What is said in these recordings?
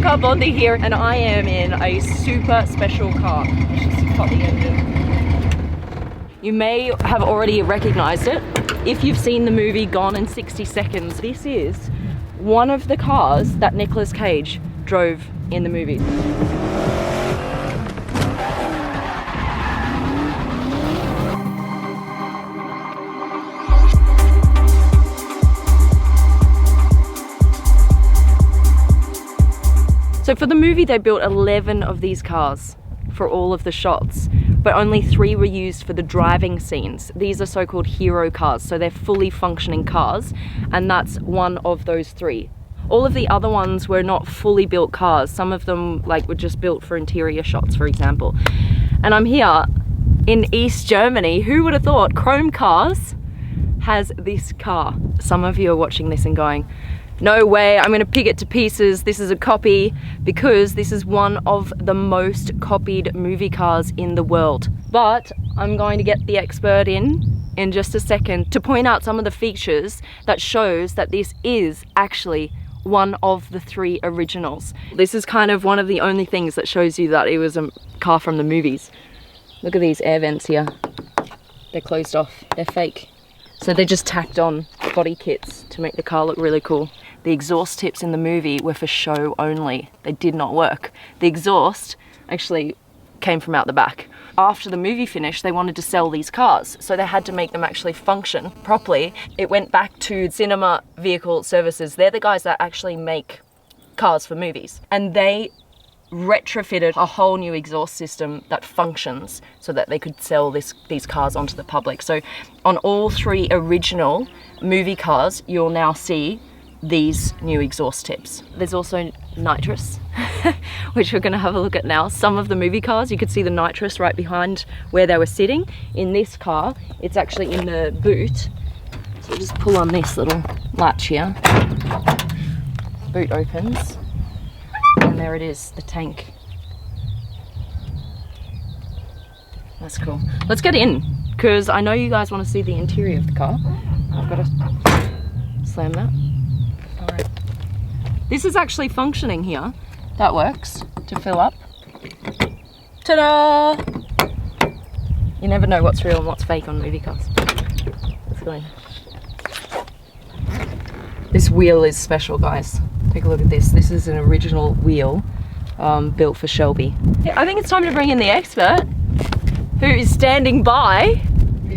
Supercar Blondie here, and I am in a super special car. Let's just cut the engine. You may have already recognized it if you've seen the movie Gone in 60 Seconds. This is one of the cars that Nicolas Cage drove in the movie. So for the movie, they built 11 of these cars for all of the shots, but only 3 were used for the driving scenes. These are so-called hero cars, so they're fully functioning cars, and that's one of those 3. All of the other ones were not fully built cars. Some of them were just built for interior shots, for example. And I'm here in East Germany. Who would have thought Chrome Cars has this car? Some of you are watching this and going, no way, I'm gonna pick it to pieces. This is a copy, because this is one of the most copied movie cars in the world. But I'm going to get the expert in just a second to point out some of the features that shows that this is actually one of the 3 originals. This is kind of one of the only things that shows you that it was a car from the movies. Look at these air vents here. They're closed off, they're fake. So they just tacked on body kits to make the car look really cool. The exhaust tips in the movie were for show only. They did not work. The exhaust actually came from out the back. After the movie finished, they wanted to sell these cars, so they had to make them actually function properly. It went back to Cinema Vehicle Services. They're the guys that actually make cars for movies. And they retrofitted a whole new exhaust system that functions so that they could sell these cars onto the public. So on all 3 original movie cars, you'll now see these new exhaust tips. There's also nitrous, which we're gonna have a look at now. Some of the movie cars, you could see the nitrous right behind where they were sitting. In this car, it's actually in the boot. So we'll just pull on this little latch here. Boot opens, and there it is, the tank. That's cool. Let's get in, because I know you guys want to see the interior of the car. I've got to slam that. Alright. This is actually functioning here. That works to fill up. Ta-da! You never know what's real and what's fake on movie cars. Let's go in. This wheel is special, guys. Take a look at this. This is an original wheel built for Shelby. I think it's time to bring in the expert, who is standing by.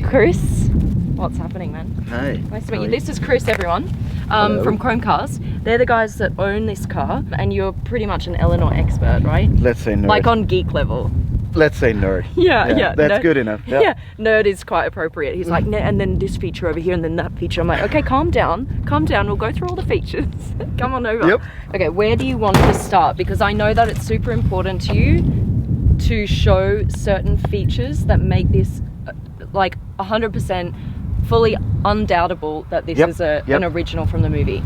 Chris. What's happening, man? Hi. Nice to meet you. This is Chris, everyone. From Chrome Cars. They're the guys that own this car, and you're pretty much an Eleanor expert, right? Let's say nerd. Like on geek level. Let's say nerd. Yeah. That's good enough. Yeah, nerd is quite appropriate. He's like, and then this feature over here, and then that feature. I'm like, okay, calm down, we'll go through all the features. Come on over. Yep. Okay, where do you want to start? Because I know that it's super important to you to show certain features that make this like 100% fully undoubtable that this is an original from the movie.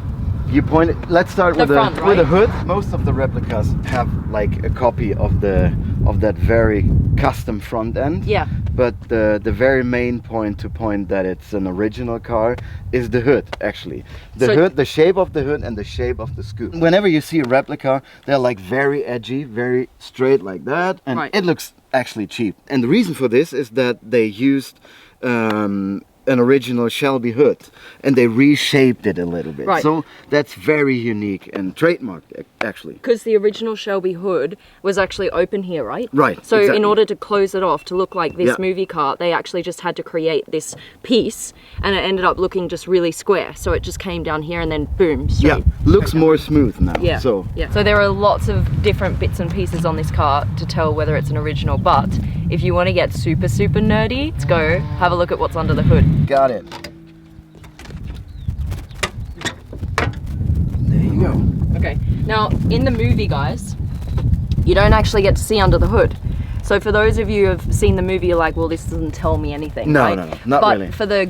You pointed. Let's start with front, with the hood. Most of the replicas have like a copy of that very custom front end. Yeah. But the very main point to point that it's an original car is the hood, actually. The hood, the shape of the hood and the shape of the scoop. Whenever you see a replica, they're like very edgy, very straight like that, and it looks actually cheap. And the reason for this is that they used an original Shelby hood and they reshaped it a little bit. So that's very unique and trademarked, actually. Because the original Shelby hood was actually open here, right? Right. So in order to close it off to look like this movie car, they actually just had to create this piece, and it ended up looking just really square. So it just came down here and then boom, straight. Looks more smooth now. So there are lots of different bits and pieces on this car to tell whether it's an original, but if you want to get super nerdy, let's go have a look at what's under the hood. Got it. There you go. Okay, now in the movie, guys, you don't actually get to see under the hood. So for those of you who have seen the movie, you're like, well, this doesn't tell me anything, No, right? no, not but really. For the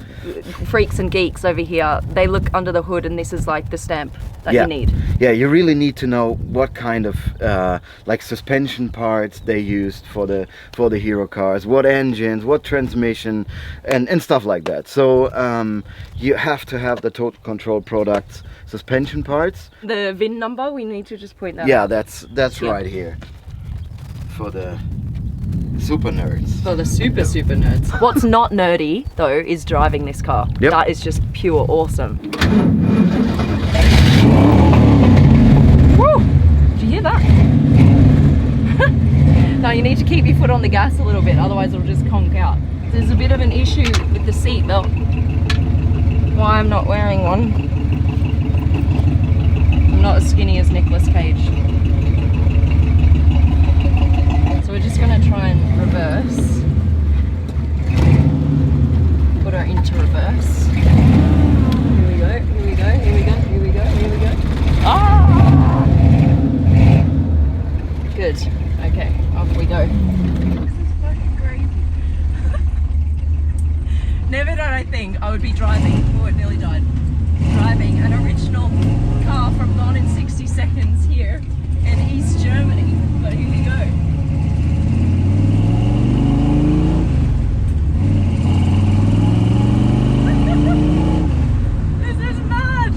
freaks and geeks over here, they look under the hood and this is like the stamp that you need. Yeah, you really need to know what kind of like suspension parts they used for the hero cars, what engines, what transmission, and stuff like that. So you have to have the Total Control Products suspension parts. The VIN number, we need to just point that Yeah, out. that's right here for the super nerds. For the super nerds. What's not nerdy though is driving this car. Yep. That is just pure awesome. Woo! Did you hear that? No, you need to keep your foot on the gas a little bit, otherwise it'll just conk out. There's a bit of an issue with the seat belt. Why I'm not wearing one. I'm not as skinny as Nicolas Cage. So we're just gonna try and reverse. Put her into reverse. Here we go, here we go, here we go, here we go, here we go. Ah! Good. Okay, off we go. This is fucking crazy. Never did I think I would be driving. Oh, it nearly died. Driving an original car from Gone in 60 Seconds here in East Germany. But here we go. This is mad!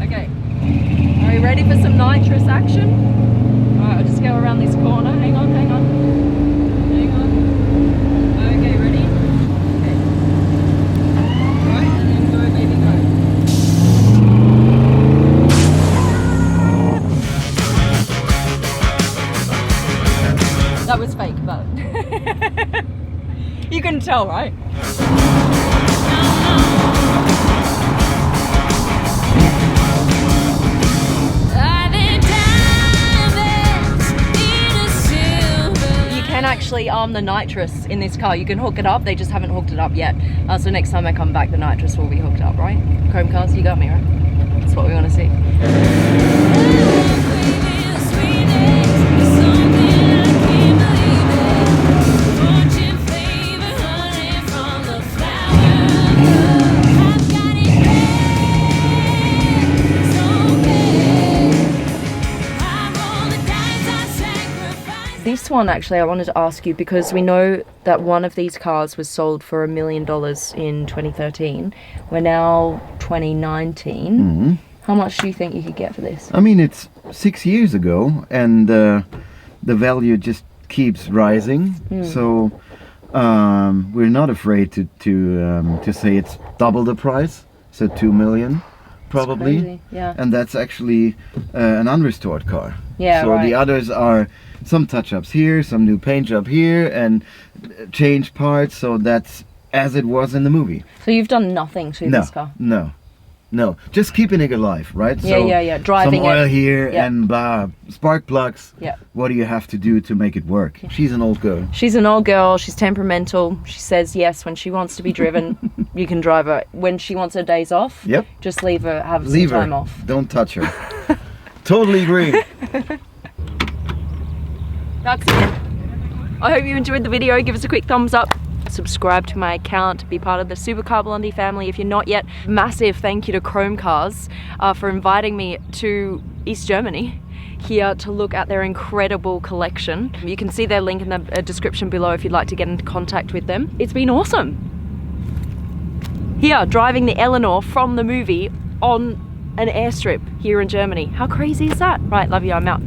Okay, are we ready for some nitrous action? Alright, I'll just go around this corner. Hang on, hang on. Hang on. Okay, ready? Okay. Right, and then go, baby, go. That was fake, but you can tell, right? You can actually arm the nitrous in this car. You can hook it up. They just haven't hooked it up yet. So next time I come back, the nitrous will be hooked up, right? Chrome cars, you got me, right? That's what we want to see. This one actually I wanted to ask you because we know that one of these cars was sold for $1 million in 2013. We're now 2019. Mm-hmm. How much do you think you could get for this? I mean, it's 6 years ago, and the value just keeps rising. So we're not afraid to say it's double the price, so 2 million probably. Crazy, yeah. And that's actually an unrestored car. Yeah, so right. the others are some touch-ups here, some new paint job here, and change parts. So that's as it was in the movie. So you've done nothing to this car? No, just keeping it alive, right? Yeah. Driving some oil it here and blah, spark plugs. Yeah. What do you have to do to make it work? She's an old girl. She's an old girl. She's temperamental. She says yes when she wants to be driven. You can drive her. When she wants her days off, Yep. just leave her, have Leave some time her. off. Don't touch her. Totally agree. That's it. I hope you enjoyed the video. Give us a quick thumbs up. Subscribe to my account, be part of the Supercar Blondie family if you're not yet. Massive thank you to Chrome Cars for inviting me to East Germany here to look at their incredible collection. You can see their link in the description below if you'd like to get into contact with them. It's been awesome. Here, driving the Eleanor from the movie on an airstrip here in Germany. How crazy is that? Right, love you, I'm out.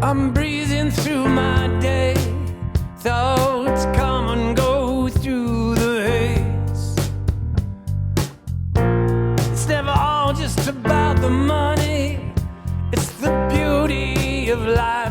I'm breezing through my day, thoughts come and go through the haze. It's never all just about the money, it's the beauty of life.